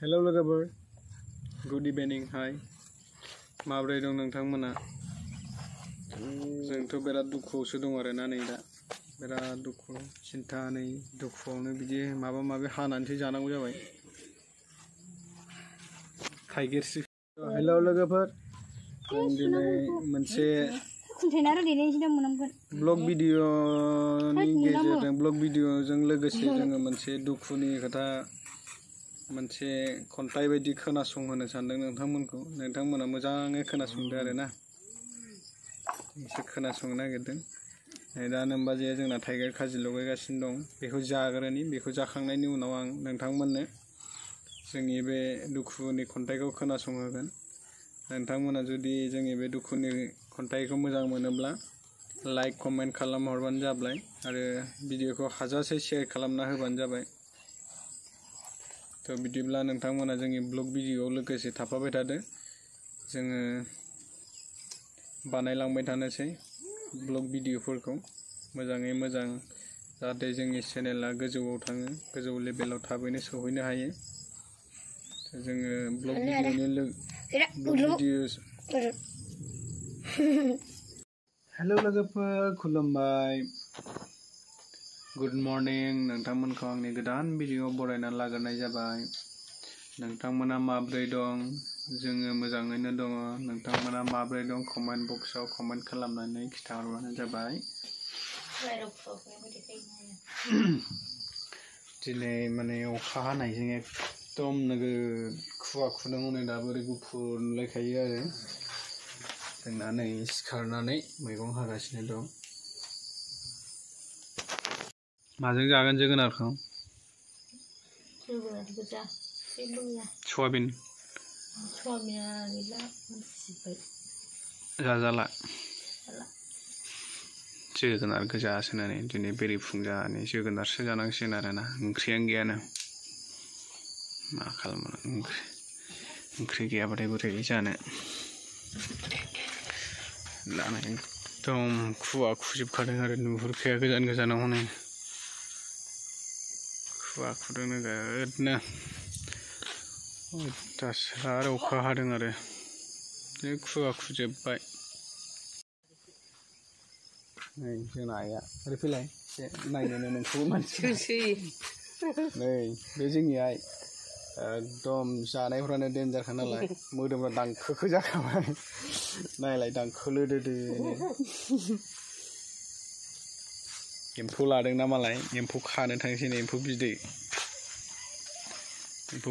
Hello लोगोफोर good इभिनिं हाय माब्रै दं नोंथांमोना जोंथ' बिराद दुखुआवसो दं आरोना नै दा बिराद दुखु सिन्था नै दुखुआवनो बिदि माबा माबि हानानैसो जानांगौ जाबाय थाइगिरसो हेलौ लोगोफोर जों दिनै मोनसे ब्लग भिडिअनि गेजेरजों ब्लग भिडिअजों लोगोसे जोङो मोनसे दुखुनि खोथा मोनसे खन्थाइ बायदि खोनासंहोनो सानदों नोंथांमोनखौ नोंथांमोना मोजाङै खोनासंदो आरोना एसे खोनासंनो नागिरदों दा नोमबा जे जोंना थाइगिर खाजि लगायगासिनो दं बेखौ जाग्रोनि बेखौ जाखांनायनि उनाव आं नोंथांमोननो जोंनि बे दुखुनि खन्थाइखौ खोनासंहोगोन नोंथांमोना जुदि जोंनि बे दुखुनि खन्थाइखौ मोजां मोनोब्ला लाइक कमेन्ट खालामहरबानो जाबाय आरो भिडिअखौ हाजासे शेयार खालामना होबानो जाबाय तो बिदिब्ला नोंथांमोना जोंनि ब्लग भिडिअआव लोगोसे थाफाबाय थादो जोङो बानायलांबाय थानोसै ब्लग भिडिअफोरखौ मोजाङै मोजां जाहाथे जोंनि चेनेला गोजौआव थाङो गोजौ लेभेलाव थाबैनो सौहैनो हायो जोङो ब्लग भिडिअ हेलौ लोगोफोर खुलुमबाय गुड मर्निं नोंथांमोनखौ आंनि गोदान भिडिअ बरायना लाग्रोनाय जाबाय नोंथांमोना माब्रै दं जोङो मोजाङैनो दङ नोंथांमोना माब्रै दं कमेन्ट बक्सआव कमेन्ट खालामनानै खिथाहरबानो जाबाय दिनै माने अखा हानायजों एकदम नोगोद खुवा खुदों हनै दाबो ओरै गुफुर नुलायखायो आरो जोंना नै सिखारनानै मैगं हागासिनो दं माजों जागोन जोगोनारखौ सयाबिन जाजाला जोगोनार गोजासो नानै दिनै बेरेफुंजानि जोगोनारसो जानांसिगोन आरोना ओंख्रियानो गैयानो मा खालामनो ओंख्रि गैयाबाथाय बोरै जानो दाना एकदम खुवा खुजोबखादों आरो नुहुरखाया गोजान गोजानाव हनै खुवा खुदों नोगोदनो अयथासार अखा हादों आरो बे खुवा खुजोबबाय नै जोंना आइया ओरै फैलाय एसे नायनोनो नोंखौबो मानसि नै बे जोंनि आइ एकदम जानायफ्रानो देन्जारखा नालाय मोदोमफ्रा दांखोखो जाखाबाय नायलाय दांखोलोदोदोनो एम्फौ लादोंना मालाय एम्फौ खानो थांसै नै एम्फौ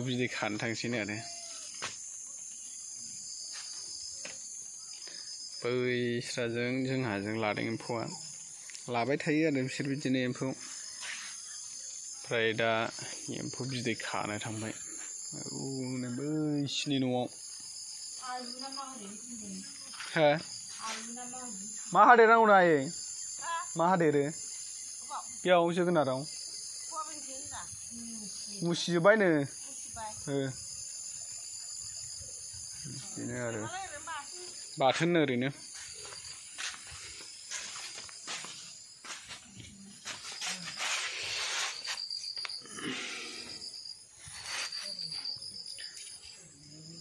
बिदै खानो थांसैनो आरो बैस्राजों जोंहाजों लादों एम्फौआ लाबाय थायो आरो बिसोर बिदिनो एम्फौ ओमफ्राय दा एम्फौ बिदै खानो थांबाय बैसिनि न'आव हो मा हादेरनांगौ आयै मा हादेरो बेयाव जोगोनाराव मुसिजोब्बायनो बिदिनो आरो बाथोन ओरैनो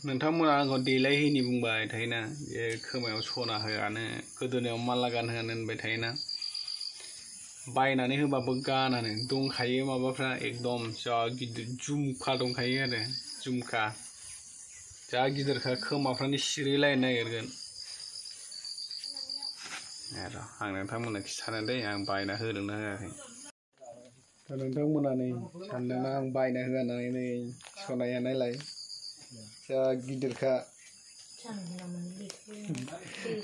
नोंथांमोना आंखौ देलायहोयिनि बुंबाय थायोना बे खोमायाव सना होआनो गोदोनायाव माला गानहोआनो होनबाय थायोना बायनानै होबाबो गानानो दंखायो माबाफ्रा एकदम जा गिदिर झुमखा दंखायो आरो झुमखा जा गिदिरखा खोमाफ्रानो सिरिलायनो नागिरगोन र' आं नोंथांमोननो खिथानो दै आं बायना होदोंना होआखै दा नोंथांमोना नै सानदोंना आं बायना होआ होननानै नै सनाया नायलाय जा गिदिरखा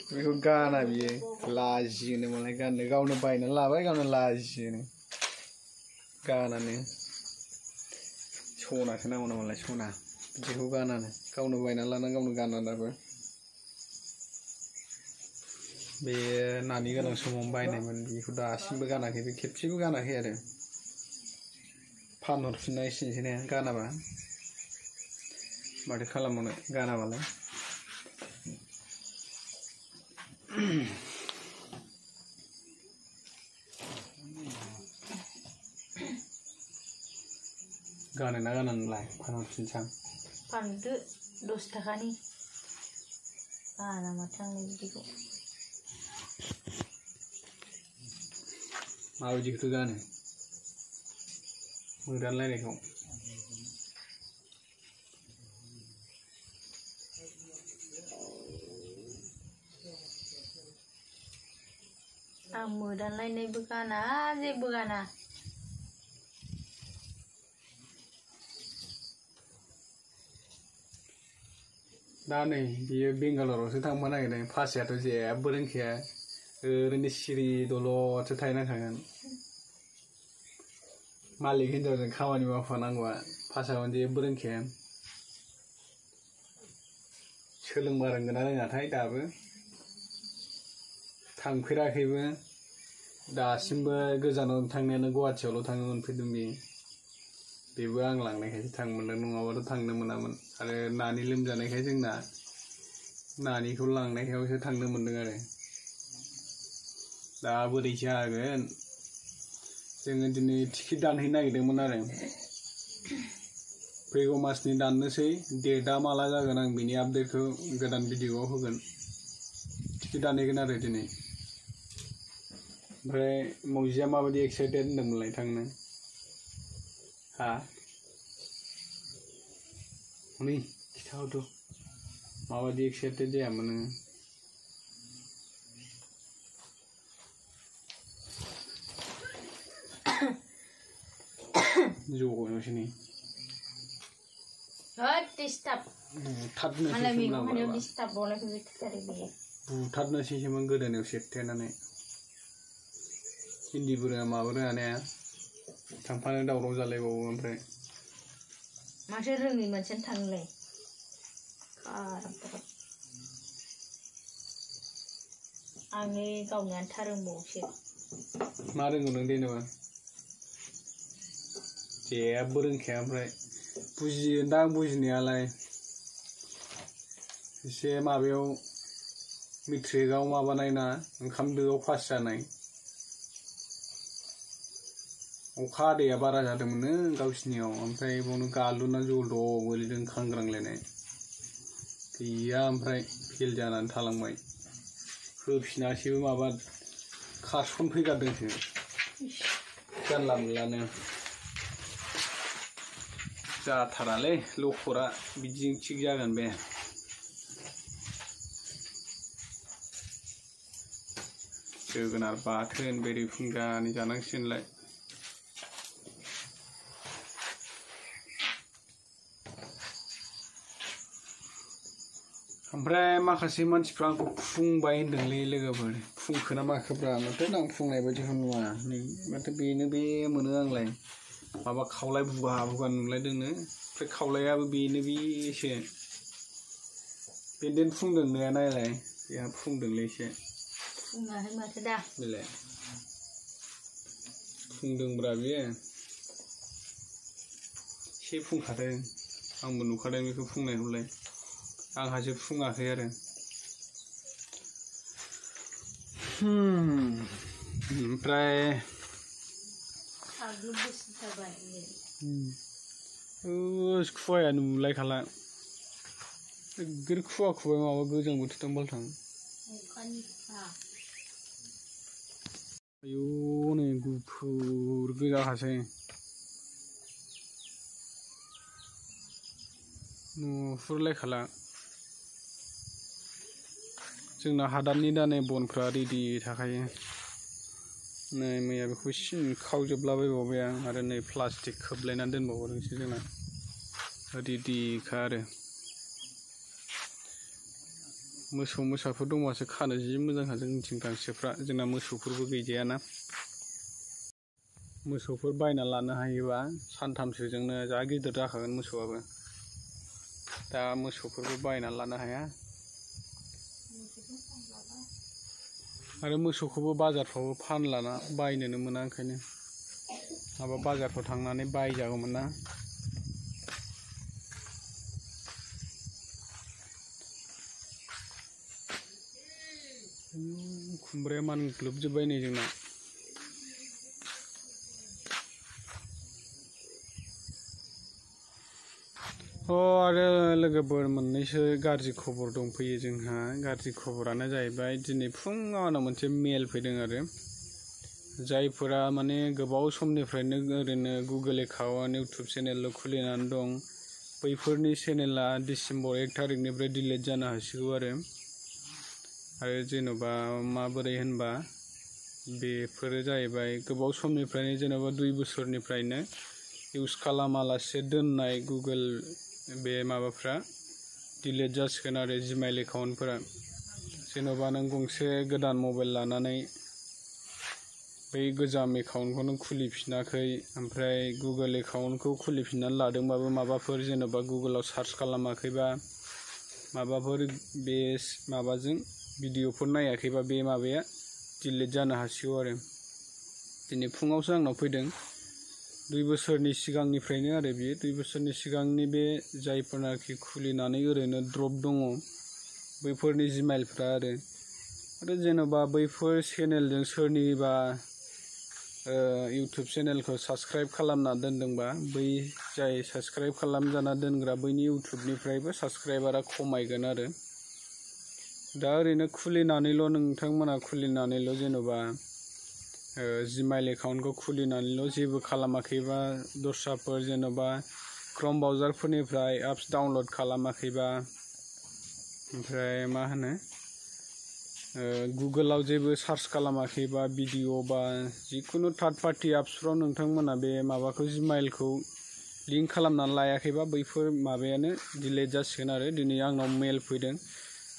बेखौ गाना बियो लाजियोनो मालाय गाननो गावनो बायनानै लाबाय गावनो लाजियोनो गानानो सनासो नांगौनो मालाय सना बिदिखौ गानानो गावनो बायनानै लानानै गावनो गाना दाबो बे नानि गोनां समाव बायनायमोन बेखौ दासिमबो गानाखै बे खेबसेबो गानाखै आरो फानहरफिननांसिगोनसो ने गानाबा माथो खालामनो गानाबालाय गानो ना गाना नोंलाय फानहरफिनसां फानदो 10 थाखानि गाना माथो आंलाय बिदिखौ माबायदिखौथो गानो मोदानलायनायखौ आं मोदानलायनायबो गाना जेबो गाना दा नै बियो बेंगालरावसो थांफा नागिरदों फासायाथ' जेबो रोंखाया ओरैनो सिरि दलदसो थाहैनांखागोन मालिक हिनजावजों खामानि मावफानांगौआ फासावनो जेबो रोंखाया सोलोंबा रोंगोन ना रोङाथाय दाबो थांफेराखैबो दासिमबो गोजानाव थांनायानो गुवाहाटियावल' थांनो मोनफेरदों बेबो आं लांनायखायसो थांनो मोनदों नङाबाथ' थांनो मोनामोन आरो नानि लोमजानायखाय जोंना नानिखौ लांनायखायसो थांनो मोनदों आरो दा बोरै जागोन जोङो दिनै टिकेट दानहैनो नागिरदोंमोन आरो फैगौ मासनि दाननोसै डेटआ माला जागोन आं बिनि आपडेटखौ गोदान भिडिअआव होगोन टिकेट दानहैगोन आरो दिनै ओमफ्राय मौजिया माबायदि एक्साइटेड होनदोंमोनलाय थांनो हा हनै खिथाहरद' माबायदि एक्साइटेड जायामोन नोङो ज'नोसै नै बुथारनोसैसोमोन गोदोनायाव सेरथेनानै हिन्दीबो रोङा माबो रोङा ने थांफानो दावराव जालायबावो ओमफ्राय माथो रोङै मानसियानो थाङोलाय आंनि गावनि आन्था रोंबावोसो मा रोंगौ नों जेनेबा जेबो रोंखाया ओमफ्राय बुजियोदां बुजिनायालाय एसे माबायाव मेट्रिकआव माबानाय ना ओंखाम दोआव पास जानाय अखा हादैया बारा जादोंमोननो गावसिनियाव ओमफ्राय बावनो गालुना जल गोलैदों खांग्रांलायनाय गैया ओमफ्राय फेल जानानै थालांबाय होफिनासैबो माबा खारसनफैगारदोंसो जानला मोनलानो जाथारालै लखरा बिदिजों थिग जागोन बे जोगोनार बाथोन बेरेफुंजानि जानांसिगोनलाय ओमफ्राय माखासे मानसिफ्रा आंखौ फुंबाय होनदोंलै लोगोफोर फुंखोना माखोब्रा माथो आं फुंनाय बायदिखौ नुवा नै माथो बेनो बे मोनो आंलाय माबा खावलाय बुगा बुगा नुलायदोंनो ओमफ्राय खावलायाबो बेनो बेसो बेनदेन फुंदों ने नायलाय बेहा फुंदोंलै एसे फुङाखै माथो दा बेलाय फुंदोंब्रा बेयो एसे फुंखादों आंबो नुखादों बेखौ फुंनायखौलाय आंहासो फुङाखै आरो ओमफ्राय खुवाया नुलायखाला नोगोर खुवा खुबाय माबा गोजां बोथोरथां बालथां आयौ नै गुफुर गोजाखासै नुहुरलायखाला जोंना हादाननि दा नै बनफ्रा रेडि थाखायो नै मैया बेखौ सिनखावजोबलाबायबावबाय आं आरो नै प्लास्टिक खोबलायनानै दोनबावदोंसो जोंना रेडिखा आरो मोसौ मोसाफोर दंबासो खानो जि मोजांखा जोंनिथिं गांसोफ्रा जोंना मोसौफोरबो गैजायाना मोसौफोर बायना लानो हायोबा सानथामसोजोंनो जा गिदिर जाखागोन मोसौआबो दा मोसौफोरबो बायना लानो हाया आरो मोसौखौबो बाजारफ्रावबो फानलाना बायनोनो मोना ओंखायनो माबा बाजारफ्राव थांनानै बायजागौमोन ना खुमब्राया मानग्लोबजोब्बाय नै जोंना आरो लोगोफोर मोननैसो गाज्रि खबर दंफैयो जोंहा। गाज्रि खबरानो जाहैबाय दिनै फुङाव आंनाव मोनसे मेल फैदों आरो जायफोरा माने गोबाव समनिफ्रायनो ओरैनो गुगोल एकाउन्ट इउटुब चेनेल खुलिनानै दं, बैफोरनि चेनेला डिसेम्बर 1 तारिखनिफ्राय डिलिट जानो हासिगौ आरो जेन'बा माबोरै होनबा बेफोरो जाहैबाय गोबाव समनिफ्रायनो जेन'बा 2 बोसोरनिफ्रायनो इउज खालामालासे दोननाय गुगोल बे माबाफ्रा डिलिट जासिगोन आरो जिमेल एकाउन्टफोरा। जेन'बा नों गंसे गोदान मबाइल लानानै बै गोजाम एकाउन्टखौनो खुलिफिनाखै, ओमफ्राय गुगोल एकाउन्टखौ खुलिफिननानै लादोंबाबो माबाफोर जेन'बा गुगोलाव सार्च खालामाखैबा माबाफोर बे माबाजों भिडिअफोर नायाखैबा बे माबाया डिलिट जानो हासिगौ आरो। दिनै फुङावसो आंनाव फैदों। 2 बोसोरनि सिगांनिफ्रायनो आरो बियो 2 बोसोरनि सिगांनि बे जायफोरनाखि खुलिनानै ओरैनो द्रप दङ बैफोरनि जिमेलफ्रा आरो जेन'बा बैफोर चेनेलजों सोरनिबा इउटुब चेनेलखौ साबस्क्राइब खालामना दोनदोंबा बै जाय साबस्क्राइब खालामजाना दोनग्रा बैनि इउटुबनिफ्रायबो साबस्क्राइबारा खमायगोन आरो। दा ओरैनो खुलिनानैल' नोंथांमोना खुलिनानैल' जेन'बा जिमेल एकाउन्टखौ खुलिनानैल' जेबो खालामाखैबा, दस्राफोर जेन'बा क्रोम ब्राउजारफोरनिफ्राय एप्स डाउनलड खालामाखैबा, ओमफ्राय मा होनो गुगोलाव जेबो सार्च खालामाखैबा भिडिअ बा जिखुनु थार्ड पार्टि एप्सफ्राव नोंथांमोना बे माबाखौ जिमेलखौ लिंक खालामनानै लायाखैबा बैफोर माबायानो डिलिट जासिगोन आरो। दिनै आंनाव मेल फैदों,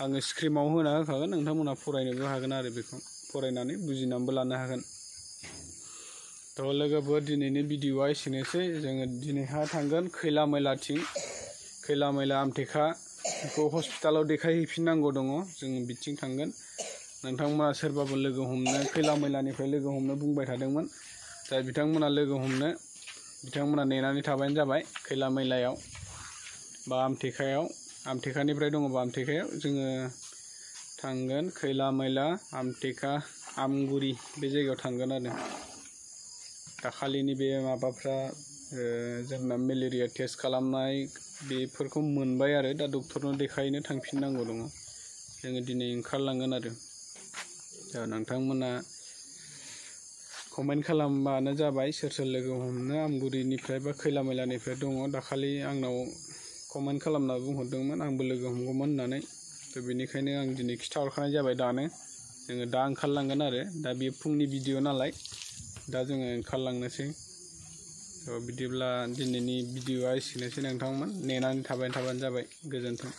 आङो स्क्रिनाव होना होखागोन, नोंथांमोना फरायनोबो हागोन आरो बेखौ फरायनानै बुजिनानैबो लानो हागोन। थ' लोगोफोर दिनैनि भिडिअआ एसेनोसै। जोङो दिनैहाय थांगोन खैला मैलाथिं, खैला मैला आमटेखाखौ हस्पिटालाव देखायहैफिननांगौ दङ, जोङो बिथिं थांगोन। नोंथांमोना सोरबाबो लोगो हमनो खैला मैलानिफ्राय लोगो हमनो बुंबाय थादोंमोन, जाय बिथांमोना लोगो हमनो बिथांमोना नेनानै थाबानो जाबाय। खैला मैलायाव बा आमटेखायाव, आमटेखानिफ्राय दङबा आमटेखायाव जोङो थांगोन। खैला मैला आमटेखा आमगुरि बे जायगायाव थांगोन आरो। दाखालिनि बे माबाफ्रा जोंना मेलेरिया टेस्ट खालामनाय बेफोरखौ मोनबाय आरो दा डक्टरनाव देखायनो थांफिननांगौ दङ। जोङो दिनै ओंखारलांगोन आरो। दा नोंथांमोना कमेन्ट खालामबानो जाबाय सोर सोर लोगो हमनो आमगुरिनिफ्राय बा खैला मैलानिफ्राय दङ। दाखालि आंनाव कमेन्ट खालामना बुंहरदोंमोन आंबो लोगो हमगौमोन होननानै। थ' बेनिखायनो आं दिनै खिथाहरखानाय जाबाय दानो। जोङो दा ओंखारलांगोन आरो दा बे फुंनि भिडिअ नालाय दा जोङो ओंखारलांनोसै। थ' बिदिब्ला दिनैनि भिडिअआ एसेनोसै नोंथांमोन, नेनानै थाबानो जाबाय। गोजोन्थों।